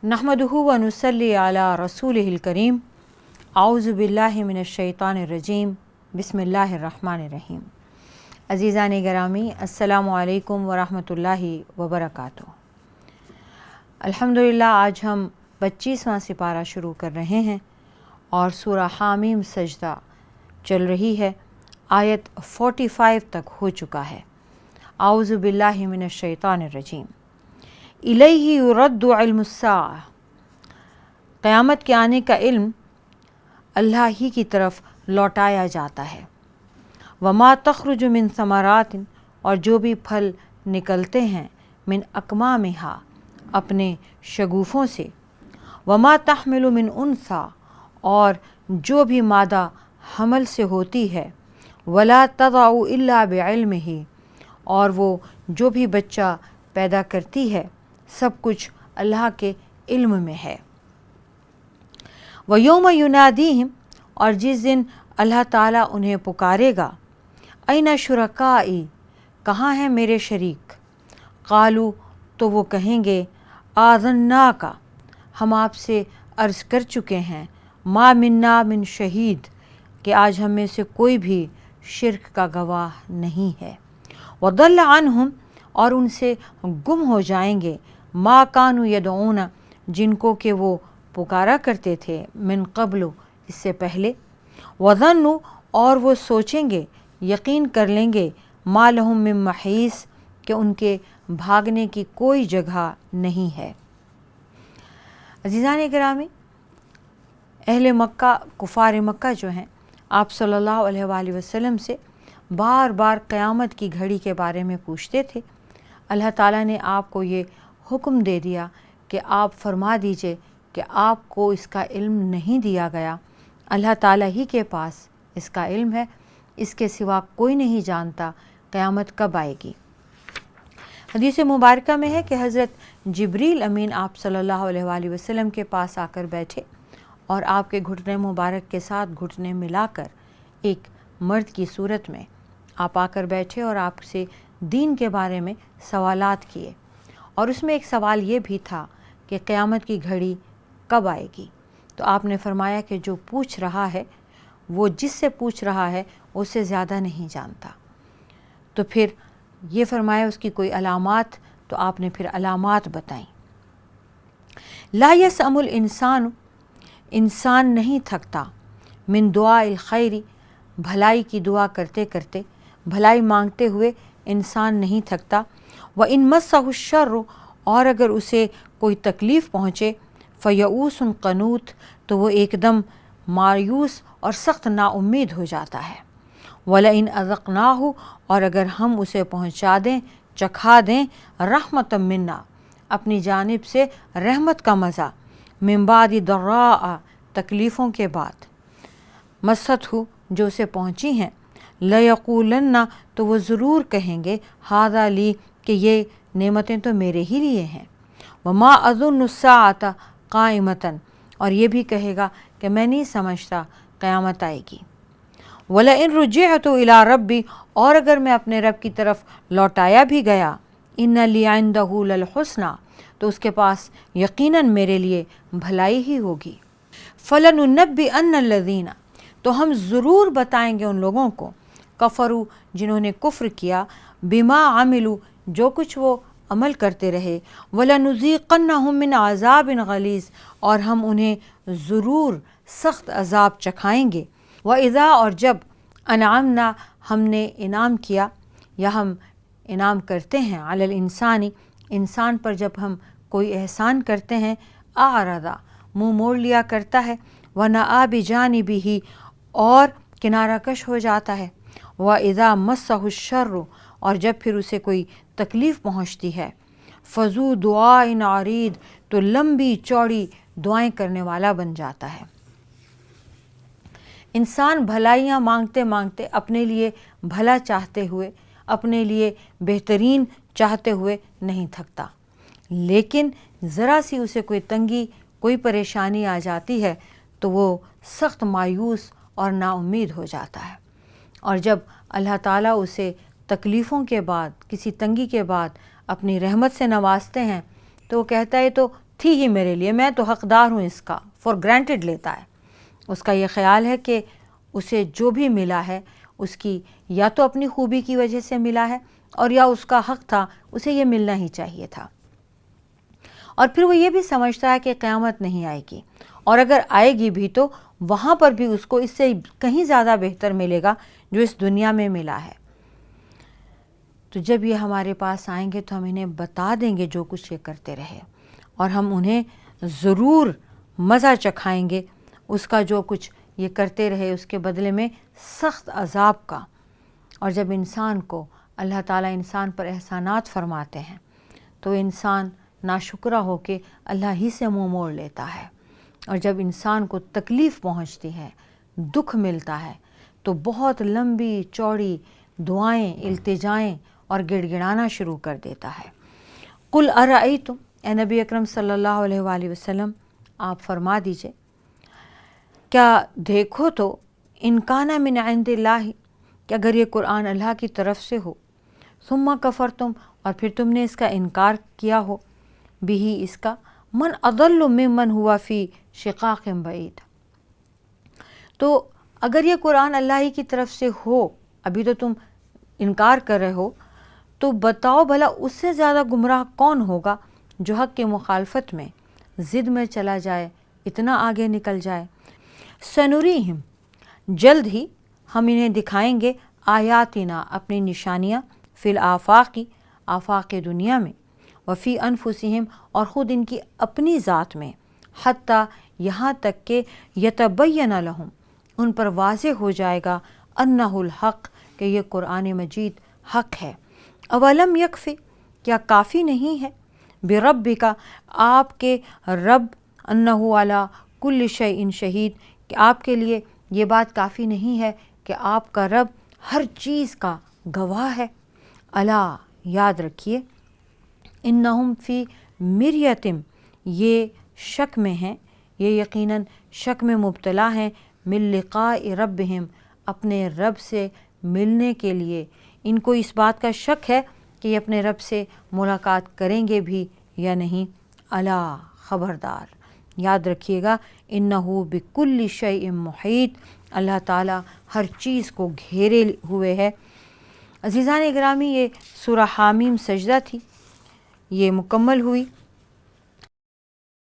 नहमदुहु व नुसल्ली अला रसूलिहिल करीम। आऊज़ु बिल्लाहि मिनश शैतानिर रजीम। बिस्मिल्लाहिर रहमानिर रहीम। अज़ीज़ान गिरामी, अस्सलामु अलैकुम व रहमतुल्लाहि व बरकातुहू। अल्हम्दुलिल्लाह, आज हम 25वां सिपारा शुरू कर रहे हैं और सूरा हामीम सजदा चल रही है। आयत 45 तक हो चुका है। आऊज़ु बिल्लाहि मिनश शैतानिर रजीम। इलैहि युरद्दु इल्मुस्साअह। क़यामत के आने का इल्म अल्लाह ही की तरफ लौटाया जाता है। वमा तख़रुजु मिन समरातिन, और जो भी फल निकलते हैं, मिन अकमामिहा, अपने शगुफ़ों से, वमा तहमिलु मिन उन्सा, और जो भी मादा हमल से होती है, वला तज़अु इल्ला बिइल्मिही, और वो जो भी बच्चा पैदा करती है सब कुछ अल्लाह के इल्म में है। व यौम युनादीहिम, और जिस दिन अल्लाह ताला उन्हें पुकारेगा, ऐना शुरकाई, कहाँ हैं मेरे शरीक। क़ालू, तो वो कहेंगे, आज़न्ना का, हम आपसे अर्ज़ कर चुके हैं, मा मिन्ना मिन शहीद, कि आज हम में से कोई भी शिर्क का गवाह नहीं है। वदल्ल अन्हुम, और उनसे गुम हो जाएंगे, मा कानू यदऊना, जिनको कि वो पुकारा करते थे, मिन क़ब्लु, इससे पहले। वज़न्नु, और वो सोचेंगे, यकीन कर लेंगे, मा लहुम मिन महीस, कि उनके भागने की कोई जगह नहीं है। अज़ीज़ान गिरामी, अहले मक्का, कुफ़ार मक्का जो हैं, आप सल्लल्लाहु अलैहि वसल्लम से बार बार क़यामत की घड़ी के बारे में पूछते थे। अल्लाह ताला ने आपको ये हुक्म दे दिया कि आप फरमा दीजिए कि आपको इसका इल्म नहीं दिया गया, अल्लाह ताला ही के पास इसका इल्म है, इसके सिवा कोई नहीं जानता क़यामत कब आएगी। हदीस मुबारका में है कि हज़रत जिब्रील अमीन आप सल्लल्लाहु अलैहि वसल्लम के पास आकर बैठे और आपके घुटने मुबारक के साथ घुटने मिलाकर एक मर्द की सूरत में आप आकर बैठे और आपसे दीन के बारे में सवालात किए। और उसमें एक सवाल ये भी था कि क़यामत की घड़ी कब आएगी। तो आपने फरमाया कि जो पूछ रहा है वो जिससे पूछ रहा है उससे ज़्यादा नहीं जानता। तो फिर ये फरमाया उसकी कोई अलामात, तो आपने फिर अलामात बताई। ला यसअमुल इंसान, इंसान नहीं थकता, मिन दुआइल खैरी, भलाई की दुआ करते करते, भलाई मांगते हुए इंसान नहीं थकता। व इन मस्सहु शर्रु, और अगर उसे कोई तकलीफ़ पहुँचे, फ़यऊसुन क़नूत, तो वो एकदम मायूस और सख्त नाउम्मीद हो जाता है। वला इन अज़क़नाहु, और अगर हम उसे पहुँचा दें, चखा दें, रहमतम मिन्ना, अपनी जानिब से रहमत का मज़ा, मिन बादि दर्रा, तकलीफ़ों के बाद, मस्सत हो, जो उसे पहुँची हैं, लयक़ूलन्ना, तो वो ज़रूर कहेंगे, हाज़ा ली, कि ये नेमतें तो मेरे ही लिए हैं। वमा अज़ुन्नु अस्साअता क़ाइमतन, और ये भी कहेगा कि मैं नहीं समझता क़यामत आएगी। वला इन रुजिअतु इला रब्बी, और अगर मैं अपने रब की तरफ लौटाया भी गया, इन्ना ली इंदहु लल हुस्ना, तो उसके पास यकीनन मेरे लिए भलाई ही होगी। फलनुनब्बिअन्ना लज़ीना, तो हम ज़रूर बताएंगे उन लोगों को, कफ़रू, जिन्होंने कुफ्र किया, बिमा आमिलू, जो कुछ वो अमल करते रहे, वलनुज़ीक़न्नहुम मिन अज़ाबिन गलीज़, और हम उन्हें ज़रूर सख्त अज़ाब चखाएंगे। व इज़ा, और जब, अनअमना, हमने इनाम किया, या हम इनाम करते हैं, अलल इंसानी, इंसान पर जब हम कोई एहसान करते हैं, आरदा, मुँह मोड़ लिया करता है, व नआ बिजानिबिही, और किनारा कश हो जाता है। व इज़ा मस्सहु शर्रु, और जब फिर उसे कोई तकलीफ़ पहुँचती है, फ़ज़ू दुआइन आरीद, तो लंबी चौड़ी दुआएं करने वाला बन जाता है। इंसान भलाइयाँ मांगते मांगते, अपने लिए भला चाहते हुए, अपने लिए बेहतरीन चाहते हुए नहीं थकता, लेकिन ज़रा सी उसे कोई तंगी, कोई परेशानी आ जाती है तो वो सख्त मायूस और नाउम्मीद हो जाता है। और जब अल्लाह ताला उसे तकलीफ़ों के बाद, किसी तंगी के बाद अपनी रहमत से नवाजते हैं, तो वो कहता है तो تھی ہی میرے لیے، میں تو حقدار ہوں اس کا، فار گرانٹیڈ لیتا ہے. اس کا یہ خیال ہے کہ اسے جو بھی ملا ہے اس کی یا تو اپنی خوبی کی وجہ سے ملا ہے اور یا اس کا حق تھا، اسے یہ ملنا ہی چاہیے تھا. اور پھر وہ یہ بھی سمجھتا ہے کہ قیامت نہیں آئے گی، اور اگر آئے گی بھی تو وہاں پر بھی اس کو اس سے کہیں زیادہ بہتر ملے گا جو اس دنیا میں ملا ہے. تو جب یہ ہمارے پاس آئیں گے تو ہم انہیں بتا دیں گے جو کچھ یہ کرتے رہے، اور ہم انہیں ضرور مزہ چکھائیں گے اس کا جو کچھ یہ کرتے رہے، اس کے بدلے میں سخت عذاب کا. اور جب انسان کو اللہ تعالیٰ انسان پر احسانات فرماتے ہیں تو انسان ناشکرہ ہو کے اللہ ہی سے منہ موڑ لیتا ہے، اور جب انسان کو تکلیف پہنچتی ہے، دکھ ملتا ہے، تو بہت لمبی چوڑی دعائیں، التجائیں اور گڑ گڑانا شروع کر دیتا ہے. قل ارأیتم، اے نبی اکرم صلی اللہ علیہ وآلہ وسلم آپ فرما دیجئے، کیا دیکھو تو ان کان من عند اللہ، کہ اگر یہ قرآن اللہ کی طرف سے ہو، ثم کفرتم، اور پھر تم نے اس کا انکار کیا ہو، بھی اس کا، من اضل ممن ہوا فی شقاق بعید. تو اگر یہ قرآن اللہ ہی کی طرف سے ہو، ابھی تو تم انکار کر رہے ہو، تو بتاؤ بھلا اس سے زیادہ گمراہ کون ہوگا جو حق کے مخالفت میں ضد میں چلا جائے، اتنا آگے نکل جائے. سنریہم، جلد ہی ہم انہیں دکھائیں گے، آیاتنا، اپنی نشانیاں، فی الآفاقی، آفاق دنیا میں، وفی انفسہم، اور خود ان کی اپنی ذات میں، حتیٰ یہاں تک کہ یتبین لہم، ان پر واضح ہو جائے گا، انہ الحق، کہ یہ قرآن مجید حق ہے. اولم یکفی، کیا کافی نہیں ہے، بربک، آپ کے رب، انہ علی کل شیء شہید، کہ آپ کے لیے یہ بات کافی نہیں ہے کہ آپ کا رب ہر چیز کا گواہ ہے. الا، یاد رکھیے، انہم فی مریۃ، یہ شک میں ہیں، یہ یقیناً شک میں مبتلا ہیں، من لقاء ربہم، اپنے رب سے ملنے کے لیے. ان کو اس بات کا شک ہے کہ یہ اپنے رب سے ملاقات کریں گے بھی یا نہیں. الا، خبردار، یاد رکھیے گا، انہ بکل شیء محیط، اللہ تعالیٰ ہر چیز کو گھیرے ہوئے ہے. عزیزان گرامی، یہ سورہ حامیم سجدہ تھی، یہ مکمل ہوئی.